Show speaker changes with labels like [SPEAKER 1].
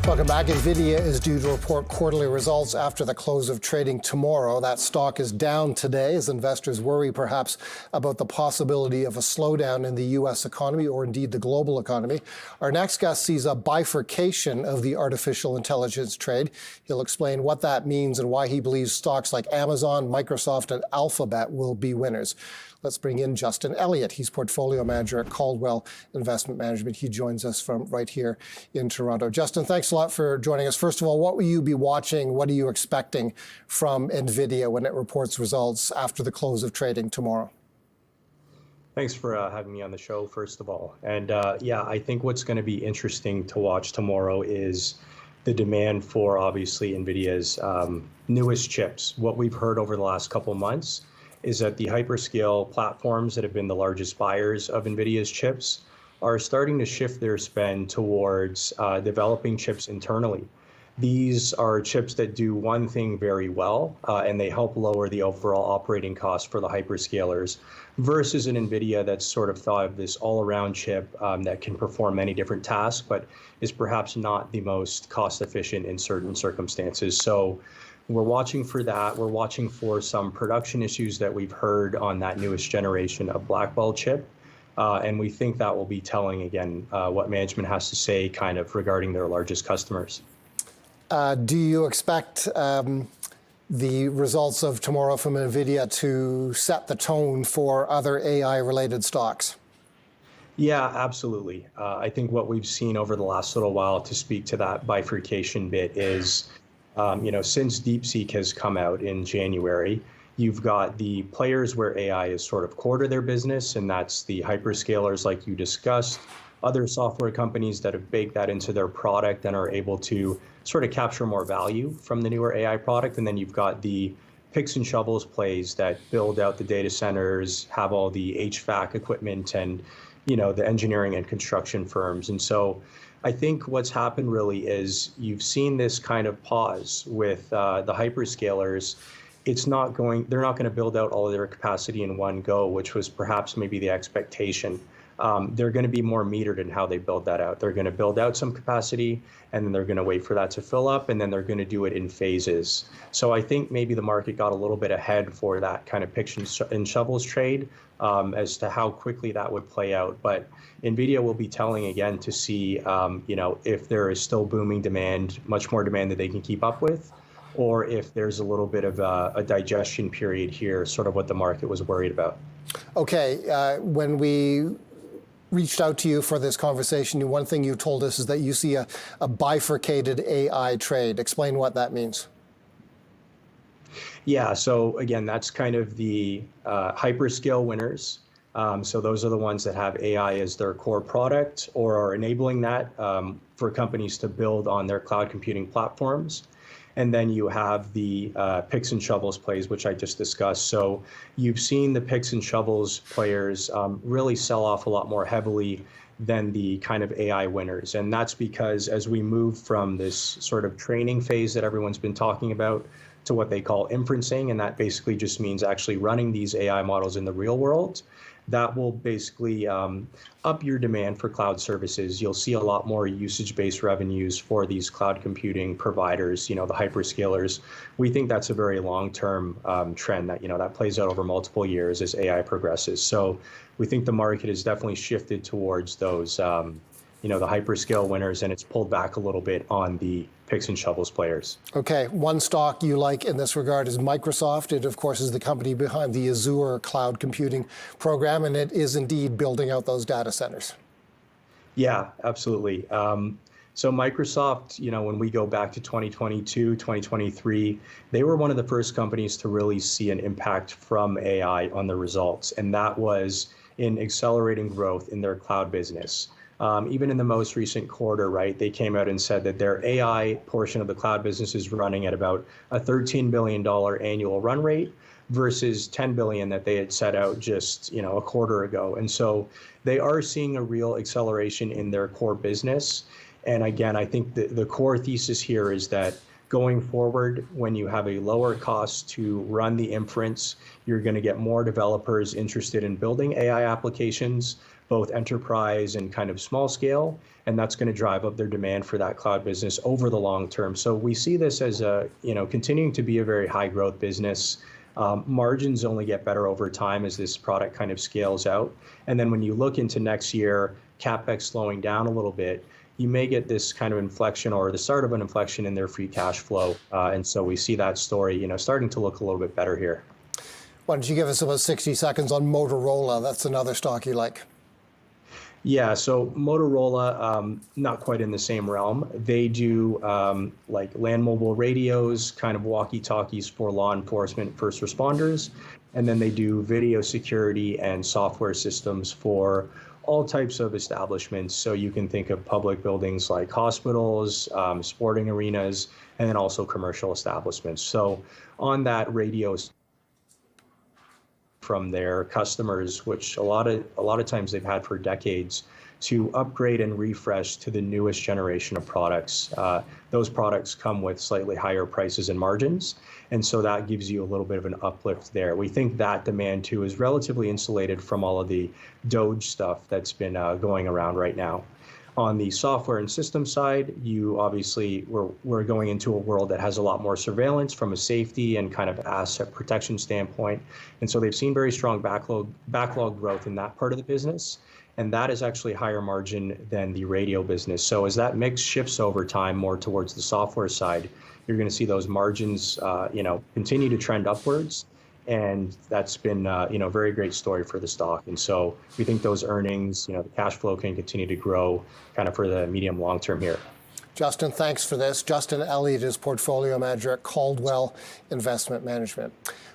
[SPEAKER 1] Welcome back. Nvidia is due to report quarterly results after the close of trading tomorrow. That stock is down today as investors worry perhaps about the possibility of a slowdown in the U.S. economy or indeed the global economy. Our next guest sees a bifurcation of the artificial intelligence trade. He'll explain what that means and why he believes stocks like Amazon, Microsoft, and Alphabet will be winners. Let's bring in Justin Elliott. He's portfolio manager at Caldwell Investment Management. He joins us from right here in Toronto. Justin, thanks a lot for joining us. First of all, what will you be watching? What are you expecting from Nvidia when it reports results after the close of trading tomorrow?
[SPEAKER 2] Thanks for having me on the show, first of all. And yeah, I think what's going to be interesting to watch tomorrow is the demand for, obviously, Nvidia's newest chips. What we've heard over the last couple of months is that the hyperscale platforms that have been the largest buyers of Nvidia's chips are starting to shift their spend towards developing chips internally. These are chips that do one thing very well, and they help lower the overall operating cost for the hyperscalers, versus an Nvidia that's sort of thought of this all-around chip that can perform many different tasks, but is perhaps not the most cost-efficient in certain circumstances. So we're watching for that. We're watching for some production issues that we've heard on that newest generation of Blackwell chip. And we think that will be telling, again, what management has to say kind of regarding their largest customers.
[SPEAKER 1] Do you expect the results of tomorrow from Nvidia to set the tone for other AI-related stocks?
[SPEAKER 2] Yeah, absolutely. I think what we've seen over the last little while, to speak to that bifurcation bit, is since DeepSeek has come out in January, you've got the players where AI is sort of core to their business, and that's the hyperscalers like you discussed, other software companies that have baked that into their product and are able to sort of capture more value from the newer AI product. And then you've got the picks and shovels plays that build out the data centers, have all the HVAC equipment and, the engineering and construction firms. And so I think what's happened really is you've seen this kind of pause with the hyperscalers. They're not going to build out all of their capacity in one go, which was perhaps maybe the expectation. They're going to be more metered in how they build that out. They're going to build out some capacity, and then they're going to wait for that to fill up, and then they're going to do it in phases. So I think maybe the market got a little bit ahead for that kind of picks and shovels trade as to how quickly that would play out. But Nvidia will be telling again to see, if there is still booming demand, much more demand that they can keep up with, or if there's a little bit of a digestion period here, sort of what the market was worried about.
[SPEAKER 1] Okay, when we reached out to you for this conversation, one thing you told us is that you see a bifurcated AI trade. Explain what that means.
[SPEAKER 2] Yeah, so again, that's kind of the hyperscale winners. So those are the ones that have AI as their core product or are enabling that for companies to build on their cloud computing platforms. And then you have the picks and shovels plays, which I just discussed. So you've seen the picks and shovels players really sell off a lot more heavily than the kind of AI winners. And that's because as we move from this sort of training phase that everyone's been talking about to what they call inferencing, and that basically just means actually running these AI models in the real world, that will basically up your demand for cloud services. You'll see a lot more usage-based revenues for these cloud computing providers, the hyperscalers. We think that's a very long-term trend that, that plays out over multiple years as AI progresses. So we think the market has definitely shifted towards those, the hyperscale winners, and it's pulled back a little bit on the picks and shovels players.
[SPEAKER 1] Okay, one stock you like in this regard is Microsoft. It, of course, is the company behind the Azure cloud computing program, and it is indeed building out those data centers.
[SPEAKER 2] Yeah, absolutely. So Microsoft, when we go back to 2022, 2023, they were one of the first companies to really see an impact from AI on the results, and that was in accelerating growth in their cloud business. Even in the most recent quarter, right, they came out and said that their AI portion of the cloud business is running at about a $13 billion annual run rate versus $10 billion that they had set out just, a quarter ago. And so they are seeing a real acceleration in their core business. And again, I think the core thesis here is that going forward, when you have a lower cost to run the inference, you're going to get more developers interested in building AI applications both enterprise and kind of small scale, and that's going to drive up their demand for that cloud business over the long term. So we see this as continuing to be a very high growth business. Margins only get better over time as this product kind of scales out. And then when you look into next year, CapEx slowing down a little bit, you may get this kind of inflection or the start of an inflection in their free cash flow. And so we see that story, starting to look a little bit better here.
[SPEAKER 1] Why don't you give us about 60 seconds on Motorola? That's another stock you like.
[SPEAKER 2] Yeah, so Motorola, not quite in the same realm. They do like land mobile radios, kind of walkie-talkies for law enforcement, first responders, and then they do video security and software systems for all types of establishments. So you can think of public buildings like hospitals, sporting arenas, and then also commercial establishments. So on that radio from their customers, which a lot of times they've had for decades, to upgrade and refresh to the newest generation of products. Those products come with slightly higher prices and margins, and so that gives you a little bit of an uplift there. We think that demand too is relatively insulated from all of the DOGE stuff that's been going around right now. On the software and system side, we're going into a world that has a lot more surveillance from a safety and kind of asset protection standpoint. And so they've seen very strong backlog growth in that part of the business. And that is actually higher margin than the radio business. So as that mix shifts over time more towards the software side, you're going to see those margins, continue to trend upwards. And that's been, a very great story for the stock. And so we think those earnings, the cash flow can continue to grow kind of for the medium long term here.
[SPEAKER 1] Justin, thanks for this. Justin Elliott is portfolio manager at Caldwell Investment Management.